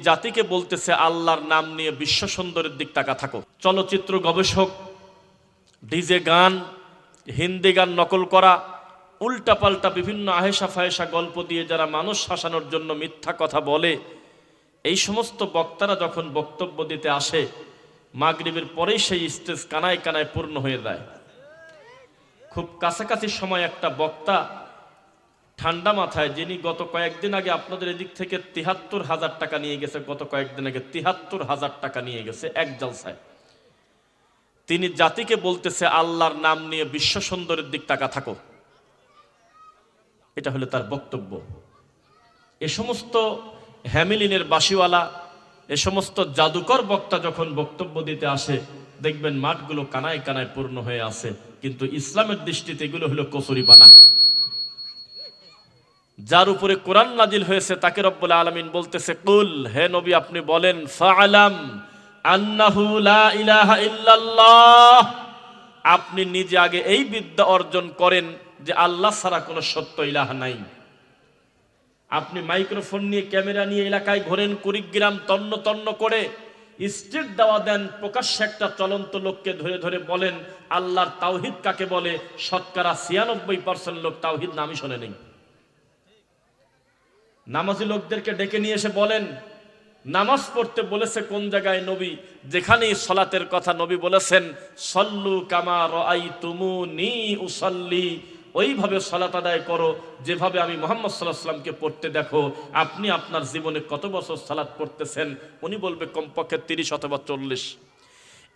জাতিকে বলতেছে আল্লাহর নাম নিয়ে বিশ্ব সুন্দরের দিক তাকা থাকো। চলচ্চিত্র গবেষক, ডিজে গান, হিন্দি গান নকল করা, উল্টাপাল্টা বিভিন্ন আহেসা ফাহেসা গল্প দিয়ে যারা মানুষ শাসানোর জন্য মিথ্যা কথা বলে, এই সমস্ত বক্তারা যখন বক্তব্য দিতে আসে, মাগরিবের পরেই সেই স্টেজ কানায় কানায় পূর্ণ হয়ে যায়। খুব কাছাকাছি সময় একটা বক্তা ঠান্ডা মাথায়, যিনি গত কয়েকদিন আগে আপনাদের এদিক থেকে ৭৩,০০০ টাকা নিয়ে গেছে, গত কয়েকদিন আগে ৭৩,০০০ টাকা নিয়ে গেছে এক জলসায়, তিনি জাতিকে বলতেছে আল্লাহর নাম নিয়ে বিশ্ব সুন্দরের দিক তাকা থাকো। এটা হলো তার বক্তব্য। এ সমস্ত হ্যামিলিনের বাসিওয়ালা, এ সমস্ত জাদুকর বক্তা যখন বক্তব্য দিতে আসে, দেখবেন মাঠগুলো কানায় কানায় পূর্ণ হয়ে আছে, কিন্তু ইসলামের দৃষ্টিতে এগুলো হলো কচুরিপানা। যার উপরে কোরআন নাজিল হয়েছে তাকে রব্বুল আলামিন বলতেছে, কুল, হে নবী আপনি বলেন, ফাআলাম আন্নাহু লা ইলাহা ইল্লাল্লাহ, আপনি নিজে আগে এই বিদ্যা অর্জন করেন যে আল্লাহ ছাড়া কোনো সত্য ইলাহ নাই। আপনি মাইক্রোফোন নিয়ে, ক্যামেরা নিয়ে এলাকায় ঘোরেন, কুড়িগ্রাম তন্ন তন্ন করে স্ট্রিট দাওয়া দেন, প্রকাশ্যে একটা চলন্ত লোককে ধরে ধরে বলেন আল্লাহর তাওহীদ কাকে বলে, শতকরা ৯৬% লোক তাওহীদ নামই শোনে নেই। নামাজি লোকদেরকে ডেকে নিয়ে এসে বলেন নামাজ পড়তে বলেছে কোন জায়গায় নবী, যেখানেই সলাতের কথা নবী বলেছেন সল্লু কামা রাআইতুমুনি উসাল্লি, ওইভাবে সলাত আদায় করো যেভাবে আমি মুহাম্মদ সাল্লাল্লাহু আলাইহি ওয়াসাল্লামকে পড়তে দেখো। আপনি আপনার জীবনে কত বছর সালাত পড়তেছেন? উনি বলবে কমপক্ষে ৩০ অথবা ৪০।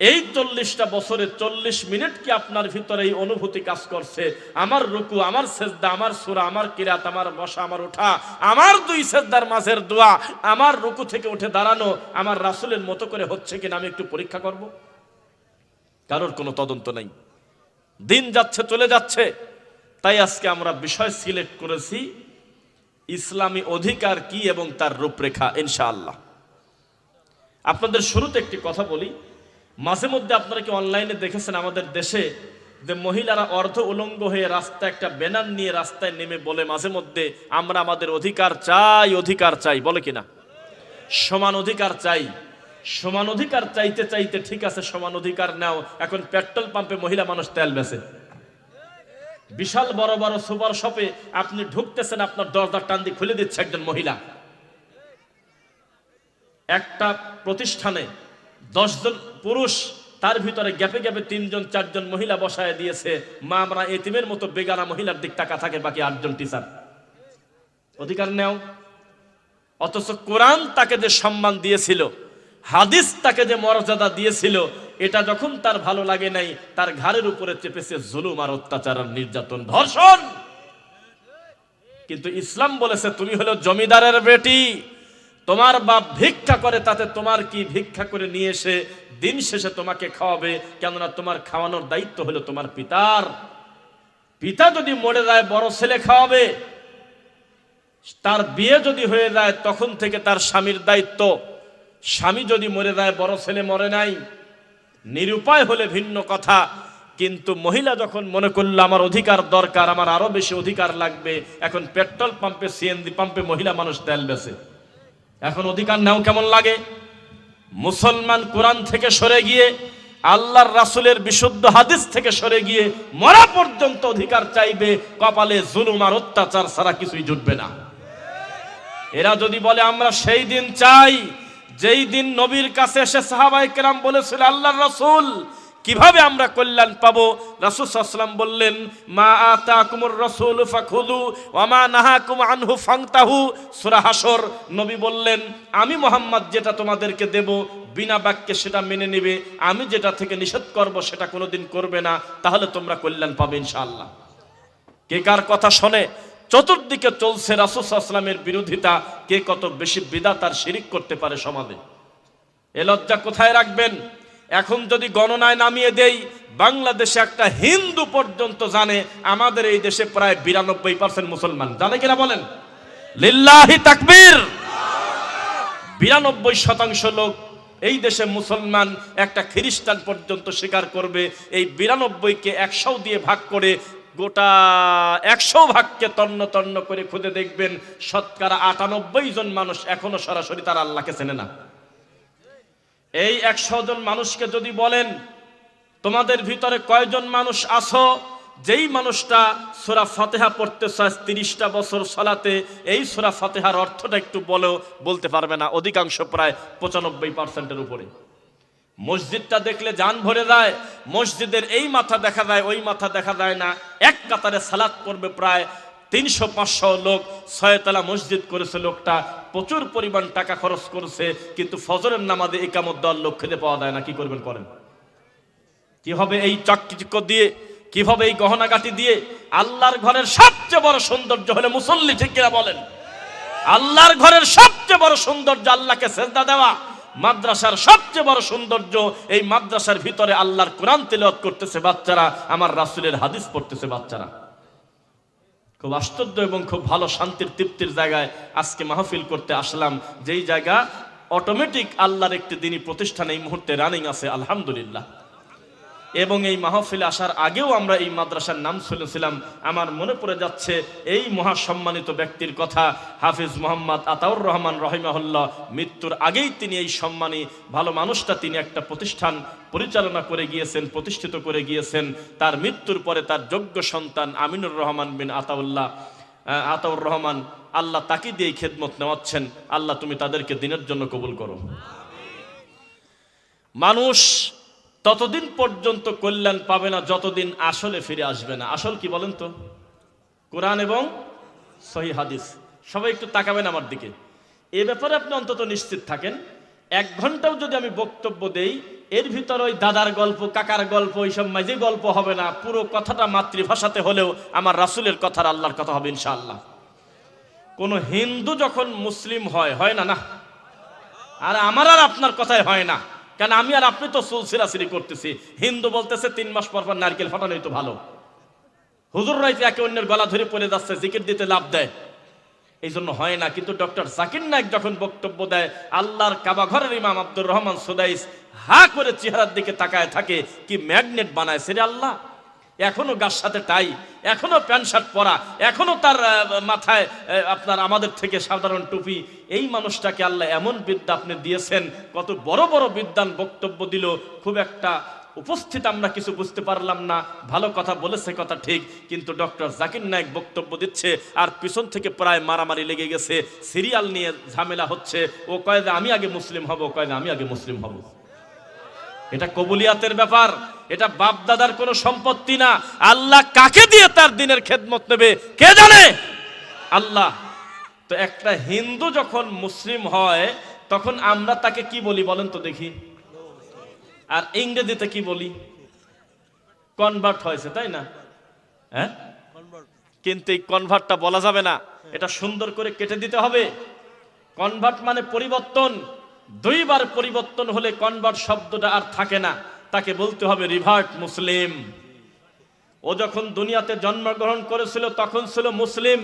এই ৪০টা বছরে ৪০ মিনিট কি আপনার ভিতরে এই অনুভূতি কাজ করছে, আমার রুকু, আমার সেজদা, আমার সূরা, আমার কিরাত, আমার বসা, আমার ওঠা, আমার ২ সেজদার মাঝের দোয়া, আমার রুকু থেকে উঠে দাঁড়ানো আমার রাসূলের মতো করে হচ্ছে কিনা আমি একটু পরীক্ষা করব? কারোর কোনো তদন্ত নাই। দিন যাচ্ছে, চলে যাচ্ছে। তাই আজকে আমরা বিষয় সিলেক্ট করেছি ইসলামী অধিকার কি এবং তার রূপরেখা, ইনশাআল্লাহ। আপনাদের শুরুতে একটি কথা বলি, মাঝে মধ্যে আপনারা কি অনলাইনে দেখেছেন আমাদের দেশে যে মহিলারা অর্ধ উলঙ্গ হয়ে রাস্তায় একটা ব্যানার নিয়ে রাস্তায় নেমে বলে মাঝে মধ্যে আমরা আমাদের অধিকার চাই, অধিকার চাই, বলে কিনা? সমান অধিকার চাই। সমান অধিকার চাইতে চাইতে ঠিক আছে সমান অধিকার নাও, এখন পেট্রোল পাম্পে মহিলা মানুষ তেল বেচে। বিশাল বড় বড় সুপার শপে আপনি ঢুকতেছেন, আপনার দরজার টান দিয়ে খুলে দিচ্ছে একজন মহিলা। একটা প্রতিষ্ঠানে ১০ জন পুরুষ, তার ভিতরে গ্যাপে গ্যাপে ৩ জন ৪ জন মহিলা বসায় দিয়েছে। মা আমরা এতিমের মতো বেগানা মহিলার দিক টাকা থাকে, বাকি ৮ জন টিচার। অধিকার নেও। অথচ কোরআন তাকে যে সম্মান দিয়েছিল, হাদিস তাকে যে মর্যাদা দিয়েছিল, এটা যখন তার ভালো লাগে নাই, তার ঘাড়ের উপরে চেপেছে জুলুম আর অত্যাচার আর নির্যাতন, ধর্ষণ। কিন্তু ইসলাম বলেছে তুমি হলো জমিদারের বেটি, তোমার বাপ ভিক্ষা করে, তাতে তোমার কি? ভিক্ষা করে নিয়ে এসে দিন শেষে তোমাকে খাওয়াবে, কেননা তোমার খাওয়ানোর দায়িত্ব হলো তোমার পিতার। পিতা যদি মরে যায় বড় ছেলে খাওয়াবে, তার বিয়ে যদি হয়ে যায় তখন থেকে তার স্বামীর দায়িত্ব। স্বামী যদি মরে যায়, বড় ছেলে মরে নাই, নিরুপায় হলে ভিন্ন কথা। কিন্তু মহিলা যখন মনে করলো আমার অধিকার দরকার, আমার আরো বেশি অধিকার লাগবে, এখন পেট্রোল পাম্পে, সিএনজি পাম্পে মহিলা মানুষ তেল বেচে। এখন অধিকার নাও কেমন লাগে? মুসলমান কোরআন থেকে সরে গিয়ে, আল্লাহর রাসূলের বিশুদ্ধ হাদিস থেকে সরে গিয়ে মরা পর্যন্ত অধিকার চাইবে, কপালে জুলুম আর অত্যাচার ছাড়া কিছুই জুটবে না। এরা যদি বলে আমরা সেই দিন চাই যেই দিন নবীর কাছে এসে সাহাবায়ে কেরাম বলেছিল আল্লাহর রাসূল কিভাবে আমরা কল্যাণ পাবো, রাসূল সাল্লাল্লাহু আলাইহি ওয়াসাল্লাম বললেন মা আতাকুমুর রাসূল ফাখুযু ওয়া মা নাহাকুম আনহু ফান্তাহু, সূরা হাসর। নবী বললেন আমি মুহাম্মদ যেটা তোমাদেরকে দেব বিনা বাক্যে সেটা মেনে নেবে, আমি যেটা থেকে নিষেধ করব সেটা কোনোদিন করবে না, তাহলে তোমরা কল্যাণ পাবে ইনশাআল্লাহ। কে কার কথা শোনে? চতুর্দিকে চলছে রাসূল সাল্লাল্লাহু আলাইহি ওয়াসাল্লামের বিরোধিতা, কে কত বেশি বিদআত আর শিরক করতে পারে সমাজে। এ লজ্জা কোথায় রাখবেন? এখন যদি গণনায় নামিয়ে দেই, বাংলাদেশে একটা হিন্দু পর্যন্ত জানে আমাদের এই দেশে প্রায় ৯২% মুসলমান। জানে কিনা বলেন? লিল্লাহি তাকবীর। ৯২% লোক এই দেশে মুসলমান। একটা খ্রিস্টান পর্যন্ত স্বীকার করবে এই ৯২কে ১০০ দিয়ে ভাগ করে গোটা 100 ভাগকে তন্ন তন্ন করে খুঁজে দেখবেন শতকরা 98 জন মানুষ এখনো সরাসরি তার আল্লাহকে চেনে না। এই 100 জন মানুষকে যদি বলেন তোমাদের ভিতরে কয়জন মানুষ আছো যেই মানুষটা সূরা ফাতিহা পড়তে চায় 30টা বছর সালাতে, এই সূরা ফাতিহার অর্থটা একটু বলতে পারবে না, অধিকাংশ প্রায় 95%-এর উপরে। মসজিদটা দেখলে জান ভরে যায়, মসজিদের এই মাথা দেখা যায় ওই মাথা দেখা যায় না, এক কাতারে সালাত পড়বে প্রায় 300-500 লোক, 6 তলা মসজিদ করেছে লোকটা, প্রচুর পরিমাণ টাকা খরচ করেছে, কিন্তু ফজরের নামাজে ইকামত দেওয়ার লোক খুঁজে পাওয়া যায় না। কি করবেন করেন? কিভাবে এই চাকচিক্য দিয়ে, কিভাবে এই গহনাগাটি দিয়ে? আল্লাহর ঘরের সবচেয়ে বড় সৌন্দর্য হলো মুসল্লি, ঠিক কিনা বলেন? আল্লাহর ঘরের সবচেয়ে বড় সৌন্দর্য আল্লাহকে সেজদা দেওয়া। মাদ্রাসার সবচেয়ে বড় সৌন্দর্য এই মাদ্রাসার ভিতরে আল্লাহর কোরআন তিলাওয়াত করতেছে বাচ্চারা, আমার রাসূলের হাদিস পড়তেছে বাচ্চারা। খুব আশ্চর্য এবং খুব ভালো শান্তির তৃপ্তির জায়গায় আজকে মাহফিল করতে আসলাম, যেই জায়গা অটোমেটিক আল্লাহর একটি দিনী প্রতিষ্ঠান এই মুহূর্তে রানিং আছে, আলহামদুলিল্লাহ। এবং এই মাহফিলে আসার আগেও আমরা এই মাদ্রাসার নাম শুনেছিলাম। আমার মনে পড়ে যাচ্ছে এই মহাসম্মানিত ব্যক্তির কথা, হাফিজ মোহাম্মদ আতাউর রহমান রহিমাহুল্লাহ। মৃত্যুর আগেই তিনি এই সম্মানী ভালো মানুষটা তিনি একটা প্রতিষ্ঠান পরিচালনা করে গিয়েছেন, প্রতিষ্ঠিত করে গিয়েছেন। তার মৃত্যুর পরে তার যোগ্য সন্তান আমিনুর রহমান বিন আতাউর রহমান, আল্লাহ তাকে দিয়ে খেদমত নেওয়াচ্ছেন। আল্লাহ তুমি তাদেরকে দিনের জন্য কবুল করো। মানুষ ততদিন পর্যন্ত কল্যাণ পাবে না যতদিন আসলে ফিরে আসবে না। আসল কি বলেন তো? কোরআন এবং সহিহ হাদিস। সবাই একটু তাকাবেন আমার দিকে, এ ব্যাপারে আপনি অন্তত নিশ্চিত থাকেন। 1 ঘন্টাও যদি আমি বক্তব্য দেই, এর ভিতরে ওই দাদার গল্প, কাকার গল্প, এইসব মাঝে গল্প হবে না। পুরো কথাটা মাতৃভাষাতে হলেও আমার রাসূলের কথা, আল্লাহর কথা হবে ইনশাআল্লাহ। কোন হিন্দু যখন মুসলিম হয় না, না, আর আমার আর আপনার কথাই হয় না, কারণ আমি আর আপনি তো সুলসিলাসিলি করতেছি। হিন্দু বলতেছে 3 মাস পর পর নারকেল ফাটানোই তো ভালো। হুজুররাই একে অন্যের গলা ধরে পড়ে যাচ্ছে, জিকির দিতে লাভ দেয়, এই জন্য হয় না। কিন্তু ডক্টর জাকির নায়েক যখন বক্তব্য দেয়, আল্লাহর কাবা ঘরের ইমাম আব্দুর রহমান সুদাইস হা করে চেহারার দিকে তাকায় থাকে, কি ম্যাগনেট বানায় রে আল্লাহ। এখনো গার সাথে টাই, এখনো প্যান্ট শার্ট পরা, এখনো তার মাথায় আপনার আমাদের থেকে সাধারণ টুপি। এই মানুষটাকে আল্লাহ এমন বিদ্যা আপনি দিয়েছেন, কত বড় বড় বিদ্বান বক্তব্য দিল, খুব একটা উপস্থিত আমরা কিছু বুঝতে পারলাম না। ভালো কথা বলেছে, কথা ঠিক, কিন্তু ডক্টর জাকির নায়েক বক্তব্য দিচ্ছে আর পিছন থেকে প্রায় মারামারি লেগে গেছে, সিরিয়াল নিয়ে ঝামেলা হচ্ছে। ও কয় যে আমি আগে মুসলিম হব, কয় যে আমি আগে মুসলিম হব। এটা কবুলিয়াতের ব্যাপার, এটা বাপ দাদার কোনো সম্পত্তি না। আল্লাহ কাকে দিয়ে তার দিনের খেদমত নেবে কে জানে? আল্লাহ। তো একটা হিন্দু যখন মুসলিম হয় তখন আমরা তাকে কি বলি বলেন তো দেখি? আর ইংরেজিতে কি বলি? কনভার্ট হয়েছে, তাই না? হ্যাঁ, কিন্তু এই কনভার্টটা বলা যাবে না, এটা সুন্দর করে কেটে দিতে হবে। কনভার্ট মানে পরিবর্তন। 2 বার পরিবর্তন হলে কনভার্ট শব্দটা আর থাকে না, তাকে বলতে হবে রিভার্ট মুসলিম। ও যখন দুনিয়াতে জন্মগ্রহণ করেছিল তখন ছিল মুসলিম।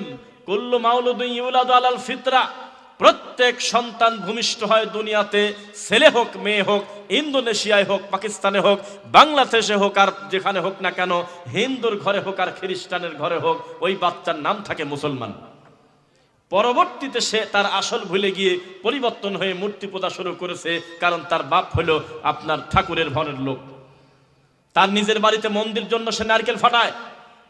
কুল্লু মাউলুদিন ইউলাদু আলাল ফিতরা, প্রত্যেক সন্তান ভূমিষ্ঠ হয় দুনিয়াতে, ছেলে হোক মেয়ে হোক, ইন্দোনেশিয়ায় হোক, পাকিস্তানে হোক, বাংলাদেশে হোক, আর যেখানে হোক না কেন, হিন্দুর ঘরে হোক আর খ্রিস্টানের ঘরে হোক, ওই বাচ্চার নাম থাকে মুসলমান। পরবর্তীতে সে তার আসল ভুলে গিয়ে পরিবর্তন হয়ে মূর্তি পূজা শুরু করেছে, কারণ তার বাপ হলো আপনার ঠাকুরের ঘরের লোক। তার নিজের বাড়িতে মন্দির জন্য সে নারকেল ফাটায়।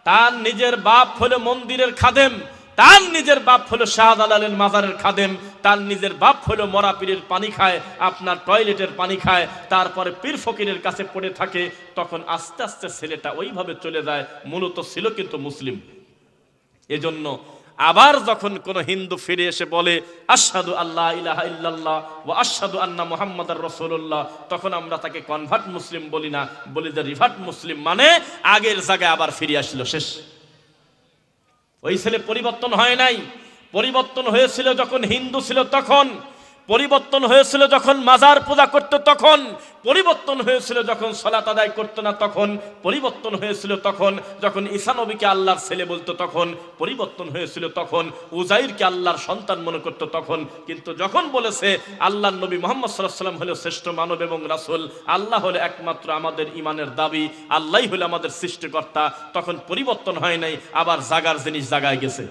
তার নিজের বাপ হলো মন্দিরের খাদেম, তার নিজের বাপ হলো শাহজালালের মাজারের খাদেম, তার নিজের বাপ হলো মরা পীরের পানি খায়, আপনার টয়লেটের পানি খায়, তারপরে পীর ফকিরের কাছে পড়ে থাকে। তখন আস্তে আস্তে ছেলেটা ওইভাবে চলে যায়, মূলত ছিল কিন্তু মুসলিম। এজন্য আবার যখন কোন হিন্দু ফিরে এসে বলে আশহাদু আল্লা ইলাহা ইল্লাল্লাহ ওয়া আশহাদু আন্না মুহাম্মাদার রাসূলুল্লাহ, তখন আমরা তাকে কনভার্ট মুসলিম বলি না, বলি যে রিভার্ট মুসলিম, মানে আগের জায়গায় আবার ফিরে আসলো, শেষ। ওই ছেলে পরিবর্তন হয় নাই, পরিবর্তন হয়েছিল যখন হিন্দু ছিল তখন। পরিবর্তন হয়েছিল যখন মাজার পূজা করত তখন, পরিবর্তন হয়েছিল যখন সালাত আদায় করতো না তখন, পরিবর্তন হয়েছিল তখন যখন ঈসা নবীকে আল্লাহর ছেলে বলতো তখন, পরিবর্তন হয়েছিল তখন উজাইরকে আল্লাহর সন্তান মনে করতো তখন। কিন্তু যখন বলেছে আল্লাহর নবী মুহাম্মদ সাল্লাল্লাহু আলাইহি ওয়াসাল্লাম হলো শ্রেষ্ঠ মানব এবং রাসূল, আল্লাহ হলো একমাত্র আমাদের ঈমানের দাবি, আল্লাহই হলো আমাদের সৃষ্টিকর্তা, তখন পরিবর্তন হয় নাই, আবার জাগার জিনিস জাগায় গেছে।